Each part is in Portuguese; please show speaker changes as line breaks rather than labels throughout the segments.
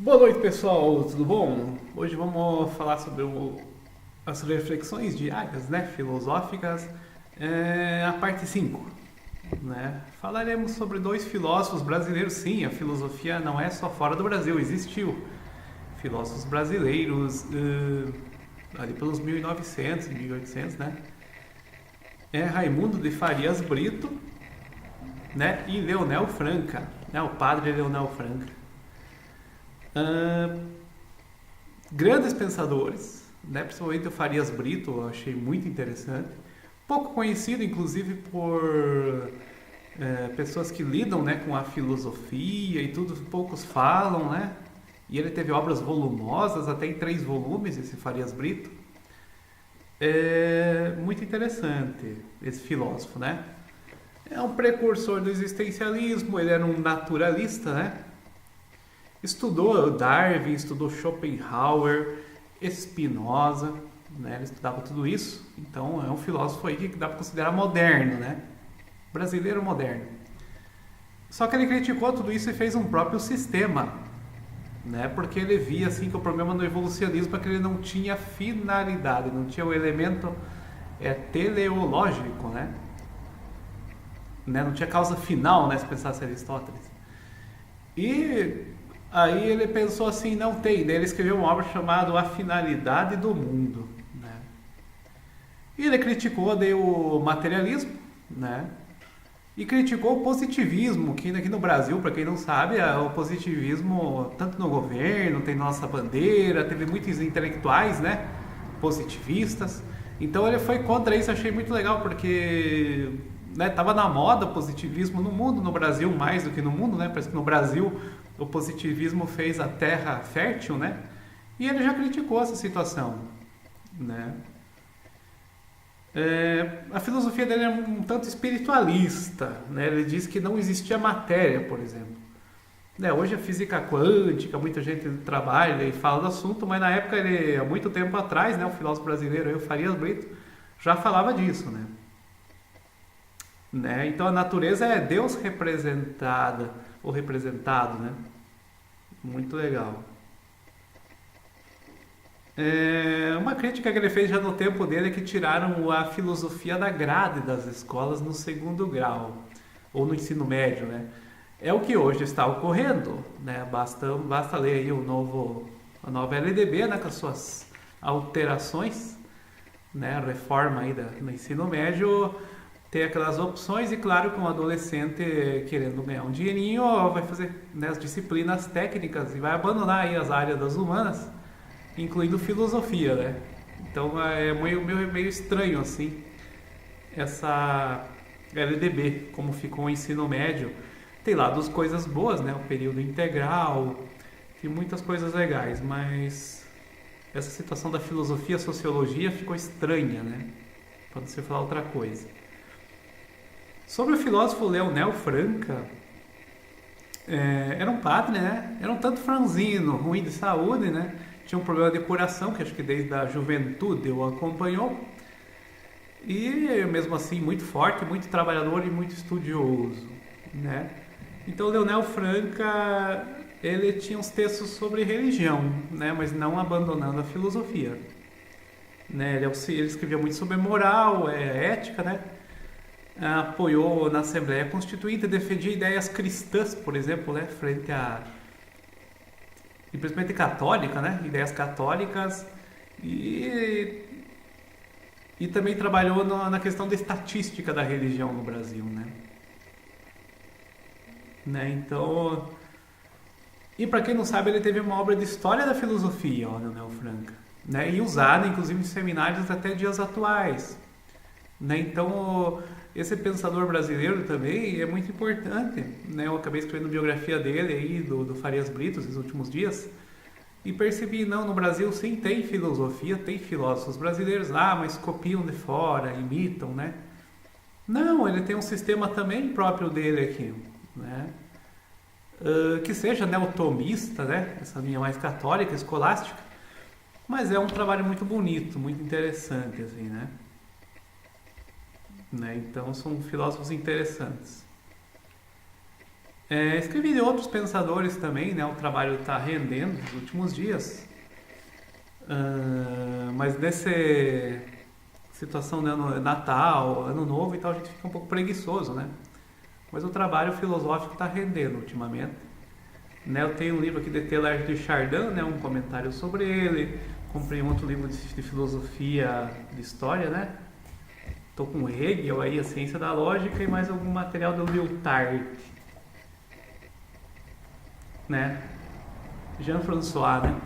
Boa noite, pessoal, tudo bom? Hoje vamos falar sobre as reflexões diárias, né, filosóficas, a parte 5, né? Falaremos sobre dois filósofos brasileiros. Sim, a filosofia não é só fora do Brasil, existiu filósofos brasileiros ali pelos 1900, 1800, né? Raimundo de Farias Brito, né, e Leonel Franca, né, o padre Leonel Franca. Ah, Grandes pensadores, né? Principalmente o Farias Brito, eu achei muito interessante. Pouco conhecido, inclusive, por pessoas que lidam, né, com a filosofia e tudo, poucos falam, né? E ele teve obras volumosas, até em 3 volumes, esse Farias Brito. É muito interessante esse filósofo, né? É um precursor do existencialismo, ele era um naturalista, né? Estudou Darwin, estudou Schopenhauer, Spinoza, né? Ele estudava tudo isso. Então é um filósofo aí que dá para considerar moderno, né? Brasileiro moderno. Só que ele criticou tudo isso e fez um próprio sistema, né? Porque ele via assim que o problema no evolucionismo é que ele não tinha finalidade, não tinha o elemento teleológico, né? Não tinha causa final, né? Se pensasse Aristóteles. E aí ele pensou assim, não tem. Daí ele escreveu uma obra chamada A Finalidade do Mundo, né? E ele criticou daí o materialismo, né? E criticou o positivismo, que aqui no Brasil, para quem não sabe, o positivismo, tanto no governo, tem nossa bandeira, teve muitos intelectuais, né? Positivistas. Então ele foi contra isso, achei muito legal, porque né, tava na moda o positivismo no mundo, no Brasil mais do que no mundo, né? Parece que no Brasil o positivismo fez a terra fértil, né? E ele já criticou essa situação, né? A filosofia dele é um tanto espiritualista, né? Ele diz que não existia matéria, por exemplo. Né, hoje a física quântica, muita gente trabalha e fala do assunto, mas na época, ele, há muito tempo atrás, né, o filósofo brasileiro, o Farias Brito, já falava disso, né? Então a natureza é Deus representada, ou representado, né? Muito legal. Uma crítica que ele fez já no tempo dele é que tiraram a filosofia da grade das escolas no segundo grau, ou no ensino médio, né? É o que hoje está ocorrendo, né? Basta ler aí a nova LDB, né, com as suas alterações, né? A reforma aí no ensino médio, ter aquelas opções e claro que um adolescente querendo ganhar um dinheirinho vai fazer, né, as disciplinas técnicas e vai abandonar aí as áreas das humanas, incluindo filosofia, né? Então é meio estranho assim essa LDB, como ficou o ensino médio. Tem lá das coisas boas, né? O período integral, tem muitas coisas legais, mas essa situação da filosofia, sociologia ficou estranha, né? Pode ser falar outra coisa. Sobre o filósofo Leonel Franca, era um padre, né? Era um tanto franzino, ruim de saúde, né? Tinha um problema de coração, que acho que desde a juventude o acompanhou. E mesmo assim, muito forte, muito trabalhador e muito estudioso, né? Então, Leonel Franca, ele tinha uns textos sobre religião, né? Mas não abandonando a filosofia. Né? Ele escrevia muito sobre moral, ética, né? Apoiou na Assembleia Constituinte, defendia ideias cristãs, por exemplo, né? Frente a simplesmente católica, né? Ideias católicas e, e também trabalhou na questão da estatística da religião no Brasil, né? Então, e para quem não sabe, ele teve uma obra de história da filosofia, ó, Leonel Franca, né? E usada, inclusive, em seminários até dias atuais, né? Então, esse pensador brasileiro também é muito importante, né? Eu acabei escrevendo biografia dele aí, do Farias Brito, nos últimos dias, e percebi, não, no Brasil sim tem filosofia, tem filósofos brasileiros, mas copiam de fora, imitam, né? Não, ele tem um sistema também próprio dele aqui, né? Que seja neotomista, né? Essa linha mais católica, escolástica, mas é um trabalho muito bonito, muito interessante, assim, né? Então são filósofos interessantes. Escrevi de outros pensadores também, né? O trabalho está rendendo nos últimos dias. Mas nessa situação de Natal, Ano Novo e tal, a gente fica um pouco preguiçoso, né? Mas o trabalho filosófico está rendendo ultimamente. Né? Eu tenho um livro aqui de Teilhard de Chardin, né? Um comentário sobre ele. Comprei um outro livro de filosofia, de história, né? Estou com Hegel aí, a ciência da lógica e mais algum material do Lyotard, né? Jean-François, né?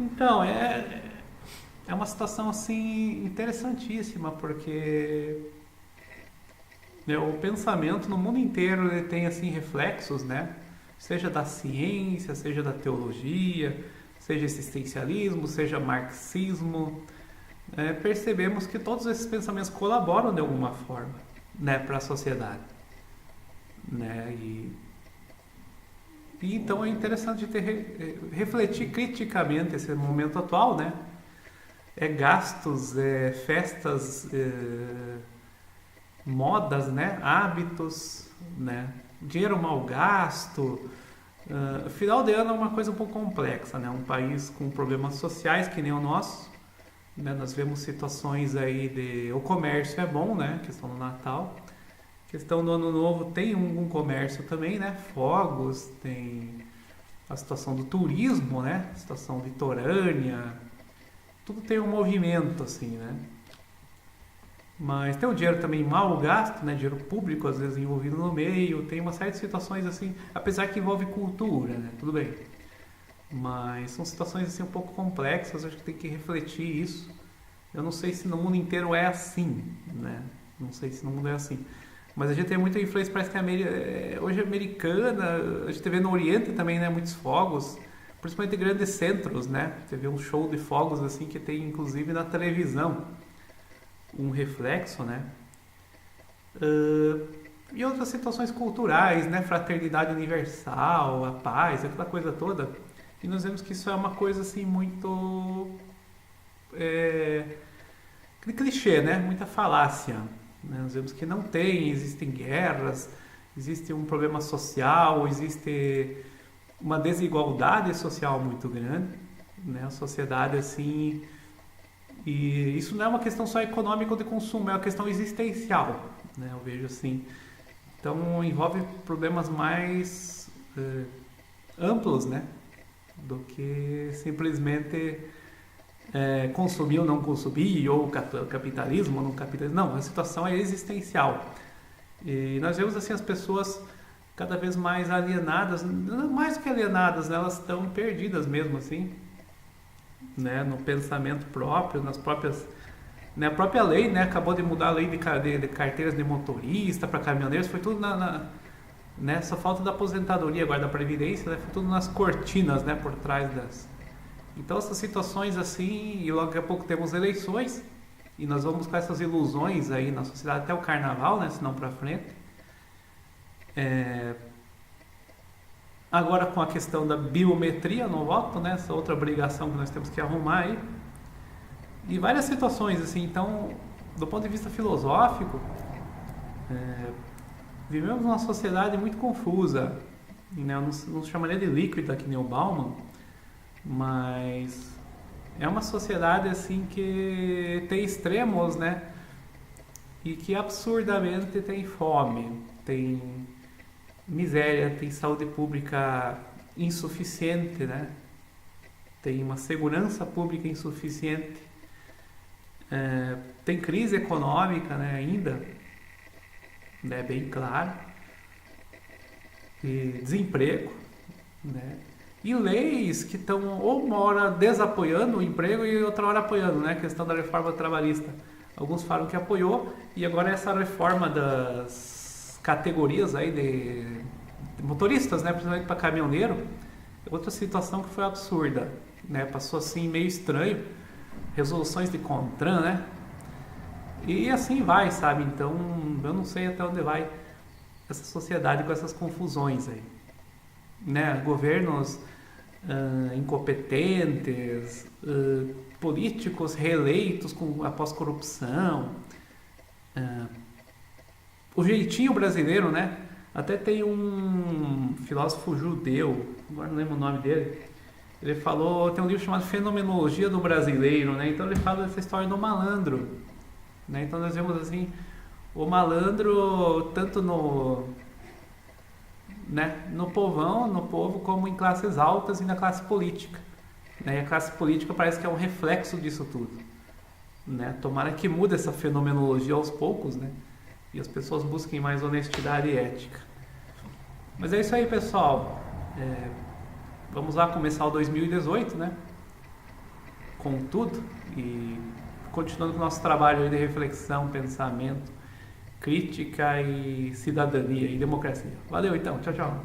Então, é uma situação assim interessantíssima, porque né, o pensamento no mundo inteiro ele tem assim reflexos, né? Seja da ciência, seja da teologia, seja existencialismo, seja marxismo, percebemos que todos esses pensamentos colaboram de alguma forma, né, para a sociedade, né? E então é interessante refletir criticamente esse momento atual, né? Gastos, festas, modas, né? Hábitos, né? Dinheiro mal gasto. Final de ano é uma coisa um pouco complexa, né? Um país com problemas sociais que nem o nosso, né? Nós vemos situações aí de... O comércio é bom, né? Questão do Natal. Questão do Ano Novo tem um comércio também, né? Fogos, tem a situação do turismo, né? A situação litorânea. Tudo tem um movimento, assim, né? Mas tem o dinheiro também mal gasto, né? Dinheiro público, às vezes, envolvido no meio. Tem uma série de situações, assim, apesar que envolve cultura, né? Tudo bem. Mas são situações, assim, um pouco complexas. Acho que tem que refletir isso. Eu não sei se no mundo inteiro é assim, né? Não sei se no mundo é assim. Mas a gente tem muita influência, parece que hoje é americana, a gente vê no Oriente também, né, muitos fogos, principalmente em grandes centros, né? Você vê um show de fogos assim que tem inclusive na televisão, um reflexo, né? E outras situações culturais, né? Fraternidade universal, a paz, aquela coisa toda. E nós vemos que isso é uma coisa assim muito clichê, né? Muita falácia. Nós vemos que não tem, existem guerras, existe um problema social, existe uma desigualdade social muito grande, né? A sociedade assim, e isso não é uma questão só econômica ou de consumo, é uma questão existencial, né? Eu vejo assim. Então envolve problemas mais amplos, né? Do que simplesmente consumir ou não consumir, ou capitalismo ou não capitalismo. Não, a situação é existencial. E nós vemos assim as pessoas cada vez mais alienadas, mais do que alienadas, né? Elas estão perdidas mesmo assim, né? No pensamento próprio, nas próprias, né? A própria lei, né? Acabou de mudar a lei de carteiras de motorista para caminhoneiros, foi tudo né? Só falta da aposentadoria agora, da previdência, né? Foi tudo nas cortinas, né? Por trás das... Então essas situações assim, e logo daqui a pouco temos eleições, e nós vamos com essas ilusões aí na sociedade até o carnaval, né? Se não para frente. Agora com a questão da biometria no voto, né? Essa outra obrigação que nós temos que arrumar aí. E várias situações assim, então, do ponto de vista filosófico, vivemos numa sociedade muito confusa, né? Eu não chamaria de líquida que nem o Bauman, mas é uma sociedade assim que tem extremos, né? E que absurdamente tem fome, tem miséria, tem saúde pública insuficiente, né? Tem uma segurança pública insuficiente, tem crise econômica, né? Ainda, né? Bem claro, e desemprego, né? E leis que estão ou uma hora desapoiando o emprego e outra hora apoiando, né? A questão da reforma trabalhista. Alguns falam que apoiou e agora essa reforma das categorias aí de motoristas, né? Principalmente para caminhoneiro, é outra situação que foi absurda, né? Passou assim meio estranho, resoluções de CONTRAN, né? E assim vai, sabe? Então eu não sei até onde vai essa sociedade com essas confusões aí, né? Governos incompetentes, políticos reeleitos após corrupção, o jeitinho brasileiro, né? Até tem um filósofo judeu, agora não lembro o nome dele, ele falou, tem um livro chamado Fenomenologia do Brasileiro, né? Então ele fala dessa história do malandro, né? Então nós vemos assim, o malandro tanto no povão, no povo, como em classes altas e na classe política, né? E a classe política parece que é um reflexo disso tudo, né? Tomara que mude essa fenomenologia aos poucos, né? E as pessoas busquem mais honestidade e ética. Mas é isso aí, pessoal. Vamos lá começar o 2018, né? Com tudo e continuando com o nosso trabalho aí de reflexão, pensamento, crítica e cidadania e democracia. Valeu então, tchau, tchau.